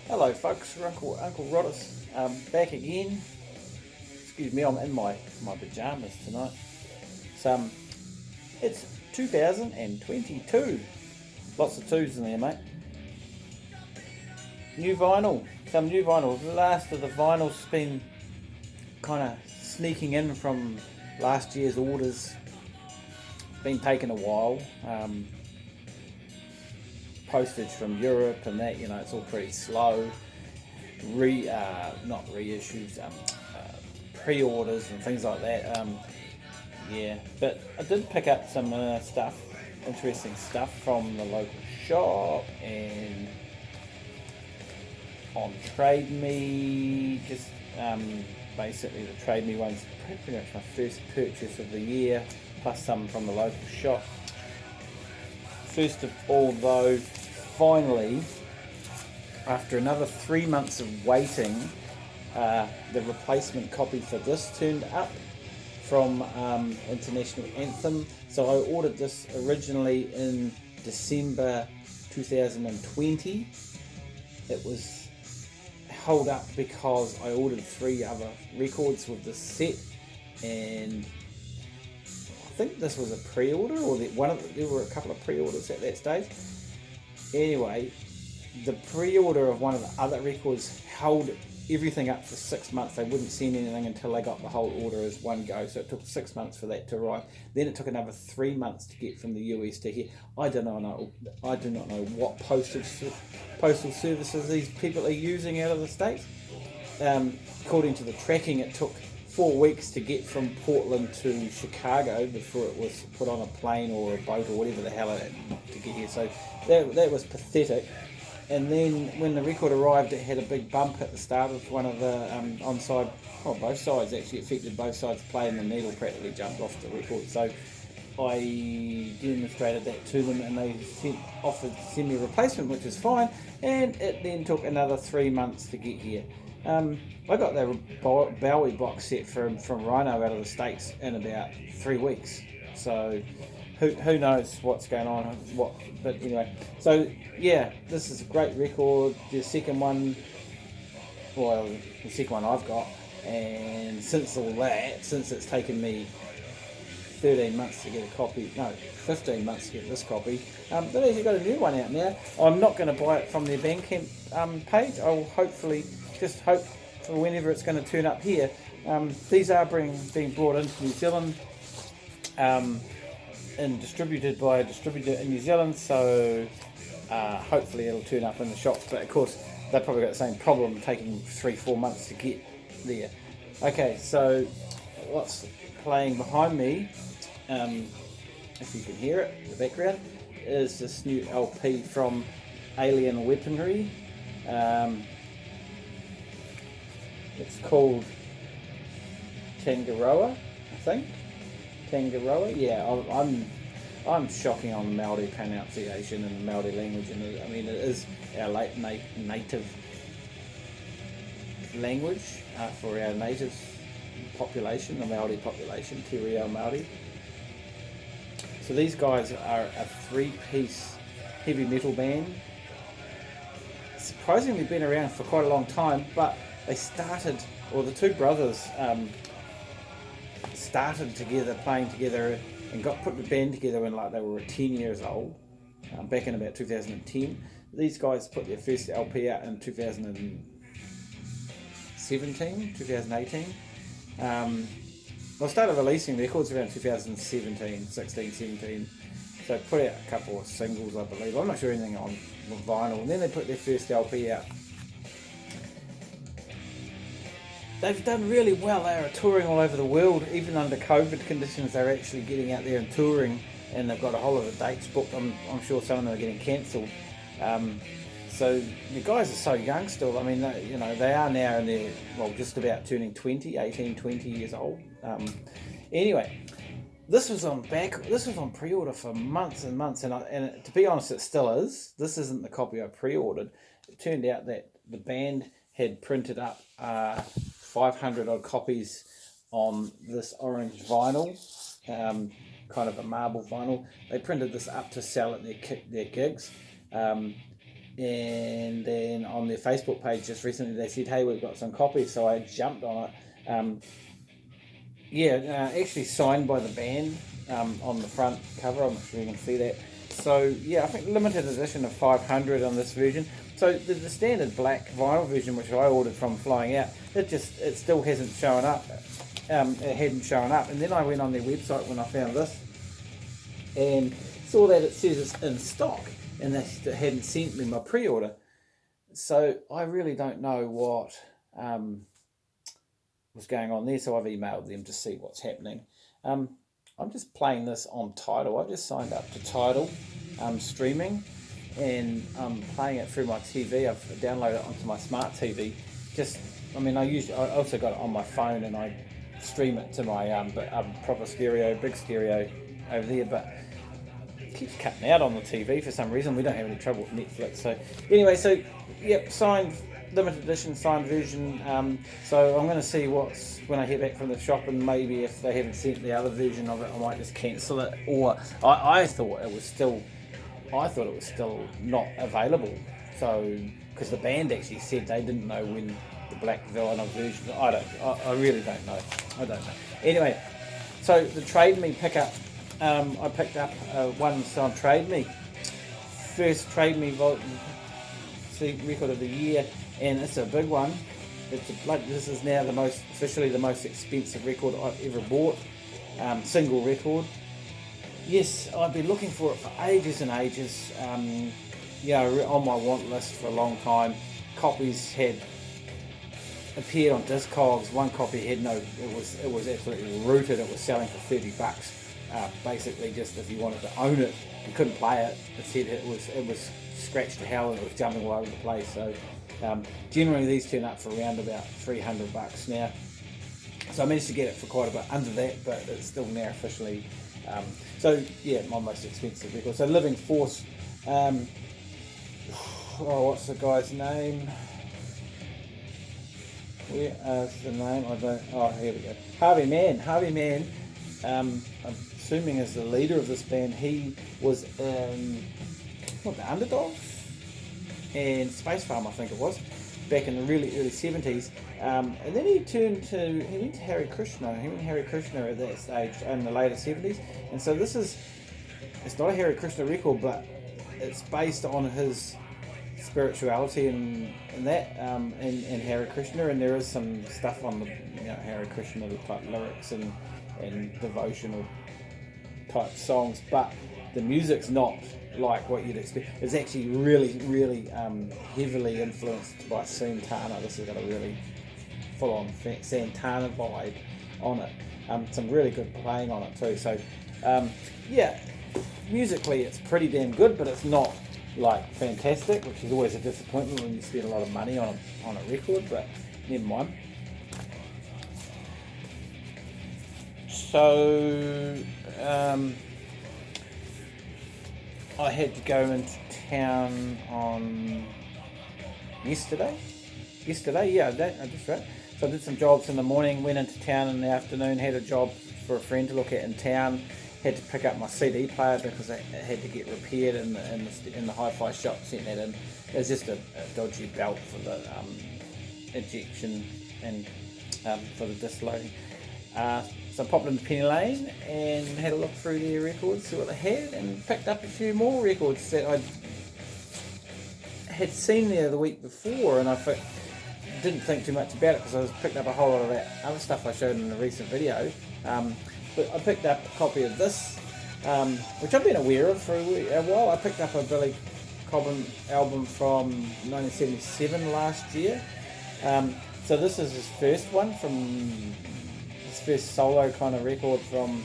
Hello folks, Uncle Roddus, back again. Excuse me, I'm in my pyjamas tonight. It's 2022. Lots of twos in there, mate. Some new vinyl. The last of the vinyl's been kind of sneaking in from last year's orders. Been taking a while. Postage from Europe and that, it's all pretty slow. Not reissues, pre-orders and things like that. But I did pick up some interesting stuff from the local shop and on Trade Me. Just basically the Trade Me one's pretty much my first purchase of the year, plus some from the local shop. First of all, though, finally, after another 3 months of waiting, the replacement copy for this turned up from International Anthem. So I ordered this originally in December 2020. It was held up because I ordered 3 other records with this set, and I think this was a pre-order, or there were a couple of pre-orders at that stage. Anyway, the pre-order of one of the other records held everything up for 6 months. They wouldn't send anything until they got the whole order as one go. So it took 6 months for that to arrive. Then it took another 3 months to get from the US to here. I do not know what postal services these people are using out of the States. According to the tracking, it took 4 weeks to get from Portland to Chicago before it was put on a plane or a boat or whatever the hell to get here. So that was pathetic. And then when the record arrived, it had a big bump at the start of one of the onside, both sides actually affected both sides play, and the needle practically jumped off the record. So I demonstrated that to them, and they offered to send me a replacement, which is fine. And it then took another 3 months to get here. I got the Bowie box set from Rhino out of the States in about 3 weeks. So who knows what's going on? But anyway, so yeah, this is a great record. The second one I've got, and since it's taken me 13 months to get a copy, 15 months to get this copy, they've actually got a new one out now. I'm not going to buy it from their Bandcamp page. I will hope for whenever it's going to turn up here. These are being brought into New Zealand and distributed by a distributor in New Zealand, so hopefully it'll turn up in the shops. But of course, they've probably got the same problem, taking 3-4 months to get there. Okay, so what's playing behind me, if you can hear it in the background, is this new LP from Alien Weaponry. It's called Tangaroa, I think. Tangaroa, yeah. I'm shocking on the Māori pronunciation and the Māori language, and it is our native language for our native population, the Māori population, Te Reo Māori. So these guys are a 3-piece heavy metal band. Surprisingly been around for quite a long time, but they the two brothers started together, playing together, and put the band together when they were 10 years old, back in about 2010. These guys put their first LP out in 2018. They started releasing records around 2017, 16, 17. So they put out a couple of singles, I believe. I'm not sure anything on vinyl. And then they put their first LP out. They've done really well. They are touring all over the world, even under COVID conditions. They're actually getting out there and touring, and they've got a whole lot of dates booked. I'm sure some of them are getting cancelled. So the guys are so young still. I mean, they are now in their, just about turning 18, 20 years old. Anyway, this was on pre-order for months and months, and to be honest, it still is. This isn't the copy I pre-ordered. It turned out that the band had printed up 500 odd copies on this orange vinyl, kind of a marble vinyl. They printed this up to sell at their gigs, and then on their Facebook page just recently they said, hey, we've got some copies, so I jumped on it. Actually signed by the band on the front cover. I'm not sure you can see that. So yeah, I think limited edition of 500 on this version. So the standard black vinyl version, which I ordered from Flying Out, it still hasn't shown up. It hadn't shown up, and then I went on their website when I found this and saw that it says it's in stock, and they hadn't sent me my pre-order. So I really don't know what was going on there. So I've emailed them to see what's happening. I'm just playing this on Tidal. I've just signed up to Tidal streaming, and I'm playing it through my TV. I've downloaded it onto my smart TV. I also got it on my phone, and I stream it to my proper stereo, big stereo over there, but it keeps cutting out on the TV for some reason. We don't have any trouble with Netflix. So anyway, signed, limited edition, signed version. So I'm going to see when I hear back from the shop, and maybe if they haven't sent the other version of it, I might just cancel it. Or I thought it was still not available. So because the band actually said they didn't know when the black vinyl version. I really don't know. I don't know. Anyway, so the Trade Me pickup. I picked up one on Trade Me. First Trade Me record of the year, and it's a big one. This is now officially the most expensive record I've ever bought. Single record. Yes, I've been looking for it for ages and ages. On my want list for a long time. Copies had appeared on Discogs. One copy had it was absolutely rooted. It was selling for $30. Basically, just if you wanted to own it, you couldn't play it. It said it was scratched to hell, and it was jumping all over the place. So generally these turn up for around about $300 now. So I managed to get it for quite a bit under that, but it's still now officially. My most expensive record. So Living Force. What's the guy's name? Where's the name? Here we go. Harvey Mann. I'm assuming is the leader of this band. He was the Underdogs and Space Farm, I think it was, back in the really early 70s. And then he went to Hare Krishna. He went Hare Krishna at that stage in the later 70s. And so it's not a Hare Krishna record, but it's based on his spirituality and that and Hare Krishna, and there is some stuff on the Hare Krishna type lyrics and devotional type songs, but the music's not like what you'd expect. It's actually really, really heavily influenced by Santana. This has got a really full-on Santana vibe on it. Some really good playing on it too. So musically it's pretty damn good, but it's not like fantastic, which is always a disappointment when you spend a lot of money on a record, but never mind. So I had to go into town on yesterday, that's right. So I did some jobs in the morning, went into town in the afternoon, had a job for a friend to look at in town, had to pick up my CD player because it had to get repaired in the hi-fi shop, sent that in. It was just a dodgy belt for the ejection and for the disc loading. So I popped into Penny Lane and had a look through their records, see what they had, and picked up a few more records that I had seen there the week before, and I didn't think too much about it because I was picked up a whole lot of that other stuff I showed in a recent video. But I picked up a copy of this, which I've been aware of for a while. I picked up a Billy Cobham album from 1977 last year. So this is his first one his first solo kind of record from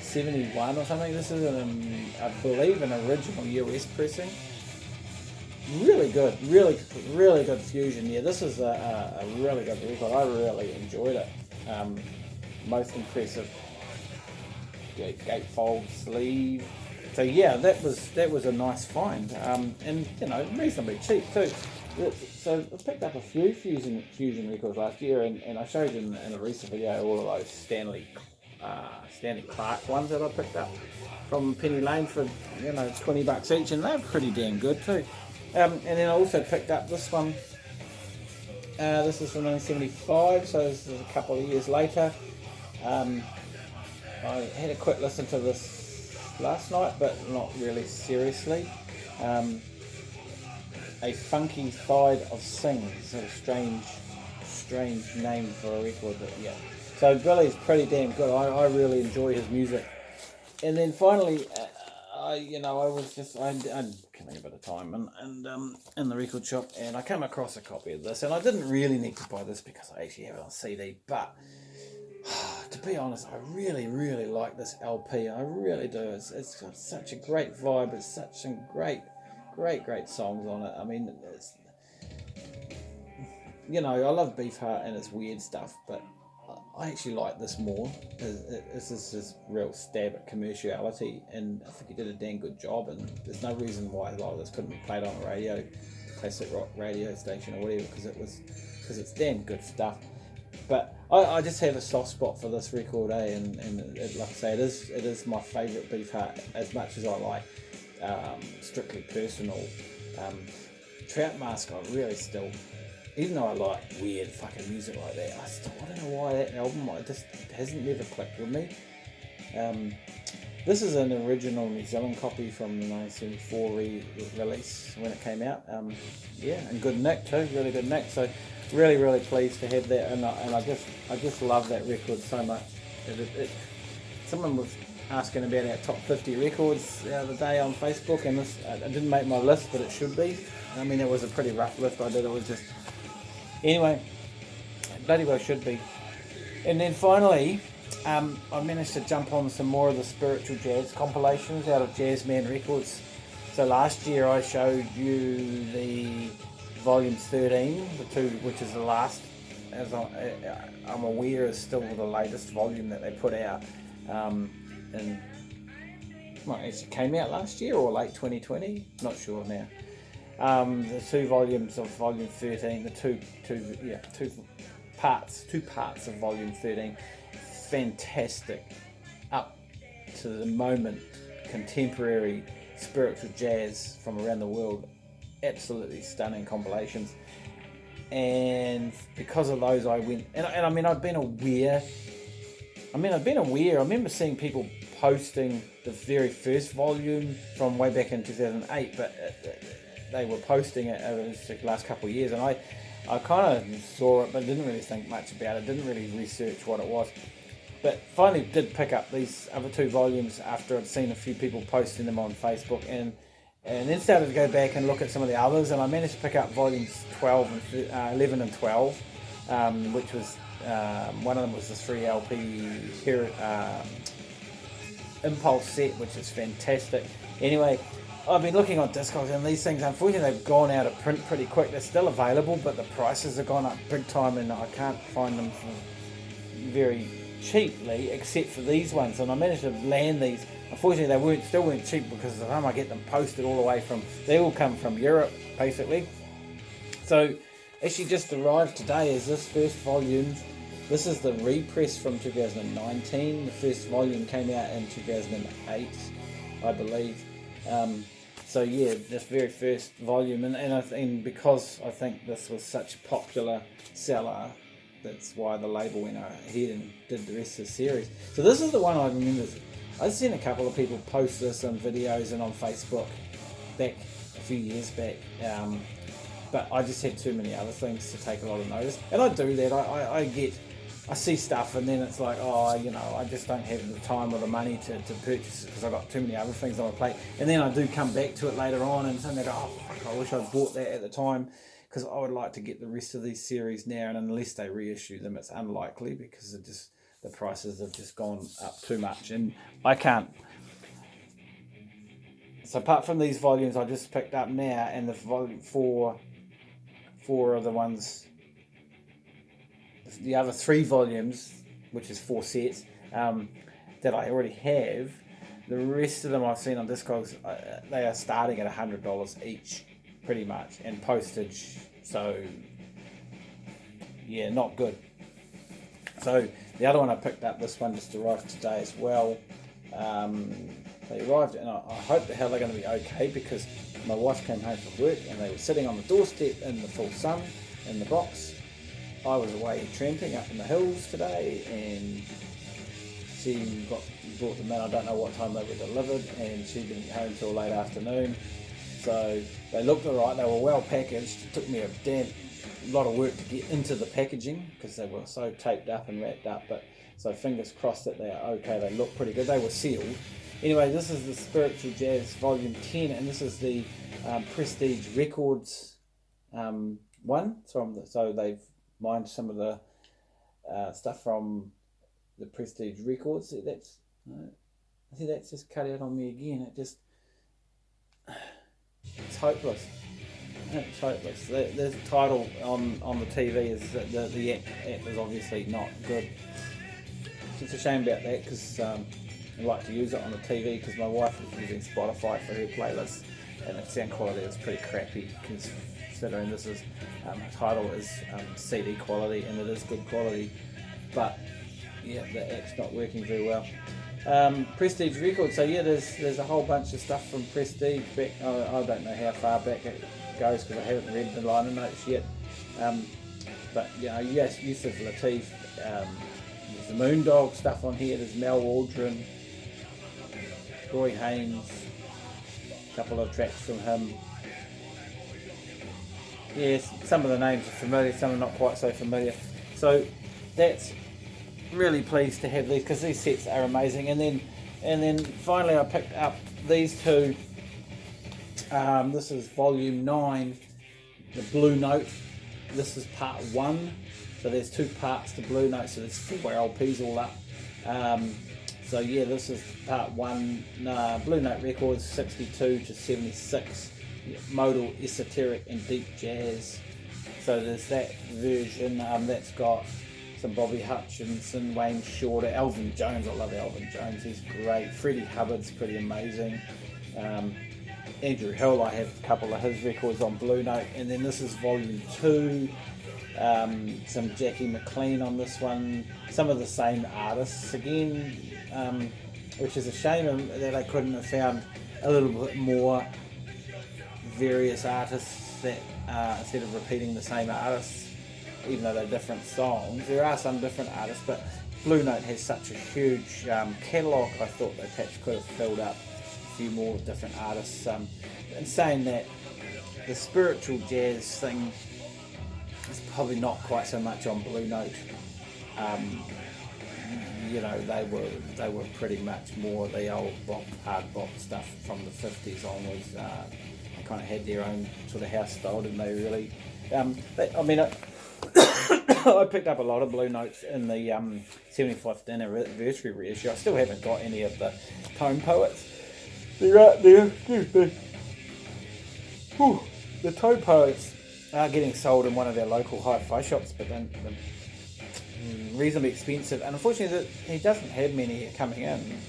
71 or something. This is I believe an original US pressing. Really good, really good fusion. Yeah, this is a really good record. I really enjoyed it. Most impressive gatefold sleeve. So yeah, that was a nice find, and reasonably cheap too. So I picked up a few fusion records last year, and I showed in a recent video all of those Stanley Clarke ones that I picked up from Penny Lane for $20 each, and they're pretty damn good too. And then I also picked up this one. This is from 1975, so this is a couple of years later. I had a quick listen to this last night, but not really seriously. A Funky Side of Sings, a strange name for a record, but yeah. So Billy's pretty damn good. I really enjoy his music. And then finally, I had killing a bit of time and in the record shop, and I came across a copy of this, and I didn't really need to buy this because I actually have it on CD, but to be honest, I really, really like this LP. I really do. It's got such a great vibe. It's such some great songs on it. I mean, it's, I love Beefheart and its weird stuff, but I actually like this more. This is his real stab at commerciality, and I think he did a damn good job, and there's no reason why a lot of this couldn't be played on a radio, classic rock radio station or whatever, because it's damn good stuff. But I just have a soft spot for this record, and like I say, it is my favourite Beefheart, as much as I like Strictly Personal. Trout Mask, I really still, even though I like weird fucking music like that, I don't know why that album, it just hasn't never clicked with me. This is an original New Zealand copy from the 1974 release when it came out. And good nick too, really good nick. So really pleased to have that, and I just love that record so much. Someone was asking about our top 50 records the other day on Facebook, and this I didn't make my list, but it should be. I mean, it was a pretty rough list I did. It was just anyway, bloody well should be. And then finally, I managed to jump on some more of the spiritual jazz compilations out of Jazzman Records. So last year I showed you the volume 13, which is the last, as I'm aware, is still the latest volume that they put out. And well, it came out last year or late 2020, not sure now. The two volumes of volume 13, the two parts of volume 13, fantastic, up to the moment, contemporary spiritual jazz from around the world, absolutely stunning compilations. And because of those, I went, and I mean, I've been aware. I remember seeing people posting the very first volume from way back in 2008, but they were posting it over the last couple of years, and I kind of saw it, but didn't really think much about it, didn't really research what it was. But finally did pick up these other two volumes after I'd seen a few people posting them on Facebook, and then started to go back and look at some of the others, and I managed to pick up volumes 11 and 12, which was, one of them was the 3 LP Impulse set, which is fantastic. Anyway, I've been looking on Discogs, and these things, unfortunately, they've gone out of print pretty quick. They're still available, but the prices have gone up big time, and I can't find them for very cheaply, except for these ones. And I managed to land these. Unfortunately, they still weren't cheap, because the time I get them posted all the way from, they all come from Europe, basically. So, actually just arrived today is this first volume. This is the repress from 2019. The first volume came out in 2008, I believe. So yeah, this very first volume, and because I think this was such a popular seller, that's why the label went ahead and did the rest of the series. So this is the one I remember. I've seen a couple of people post this on videos and on Facebook back a few years back, but I just had too many other things to take a lot of notice. And I do that. I see stuff, and then it's like, I just don't have the time or the money to purchase it because I've got too many other things on my plate. And then I do come back to it later on, and suddenly I go, I wish I'd bought that at the time, because I would like to get the rest of these series now, and unless they reissue them, it's unlikely, because the prices have just gone up too much, and I can't. So apart from these volumes I just picked up now, and the volume four are the ones, the other 3 volumes, which is 4 sets, that I already have. The rest of them I've seen on Discogs, they are starting at $100 each, pretty much, and postage. So yeah, not good. So the other one I picked up, this one just arrived today as well. They arrived, and I hope the hell they're going to be okay, because my wife came home from work and they were sitting on the doorstep in the full sun in the box. I was away tramping up in the hills today, and she brought them in. I don't know what time they were delivered, and she didn't get home till late afternoon. So they looked alright, they were well packaged. It took me a lot of work to get into the packaging because they were so taped up and wrapped up, but so fingers crossed that they are okay. They look pretty good. They were sealed. Anyway, this is the Spiritual Jazz Volume 10, and this is the Prestige Records one. So they've mined some of the stuff from the Prestige Records. I think that's just cut out on me again. It's hopeless. It's hopeless. The title on the TV is that the app is obviously not good. It's a shame about that because I like to use it on the TV because my wife is using Spotify for her playlist, and the sound quality is pretty crappy considering this is title is CD quality, and it is good quality, but yeah, the app's not working very well. Prestige Records. So yeah, there's a whole bunch of stuff from Prestige back. I don't know how far back it goes because I haven't read the liner notes yet. But you know, yes, Yusuf Lateef. There's the Moondog stuff on here. There's Mel Waldron, Roy Haynes. A couple of tracks from him. Yes, some of the names are familiar, some are not quite so familiar. So that's really pleased to have these because these sets are amazing. And then finally I picked up these two. This is volume 9, the Blue Note. This is part 1. So there's 2 parts to Blue Note, so there's 4 LPs all up. So yeah, this is part 1, Blue Note Records 62 to 76, modal, esoteric and deep jazz. So there's that version that's got some Bobby Hutchinson, Wayne Shorter, Elvin Jones. I love Elvin Jones, he's great. Freddie Hubbard's pretty amazing. Andrew Hill, I have a couple of his records on Blue Note. And then this is volume 2. Some Jackie McLean on this one, some of the same artists again, which is a shame that I couldn't have found a little bit more various artists that instead of repeating the same artists, even though they're different songs. There are some different artists, but Blue Note has such a huge catalogue. I thought they perhaps could have filled up a few more different artists. And saying that, the spiritual jazz thing is probably not quite so much on Blue Note. You know, they were pretty much more the old bop, hard bop stuff from the 50s onwards. They kind of had their own sort of house style, didn't they? Really. I picked up a lot of Blue Notes in the 75th anniversary reissue. I still haven't got any of the Tone Poets. They're out there. Excuse me. Whew. The Tone Poets are getting sold in one of their local hi-fi shops, but then reasonably expensive. And unfortunately, he doesn't have many coming in.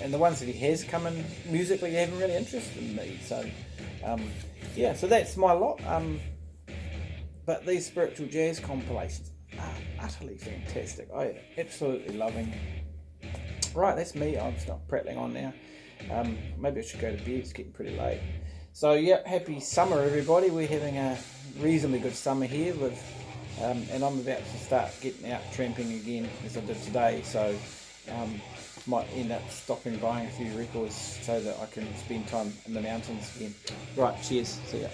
And the ones that he has come in musically haven't really interested me. So, yeah, so that's my lot. But these spiritual jazz compilations are utterly fantastic. I am absolutely loving. Right, that's me. I'll stop prattling on now. Maybe I should go to bed. It's getting pretty late. So yeah, happy summer, everybody. We're having a reasonably good summer here with, and I'm about to start getting out tramping again as I did today. So might end up stopping buying a few records so that I can spend time in the mountains again. Right, cheers. See ya.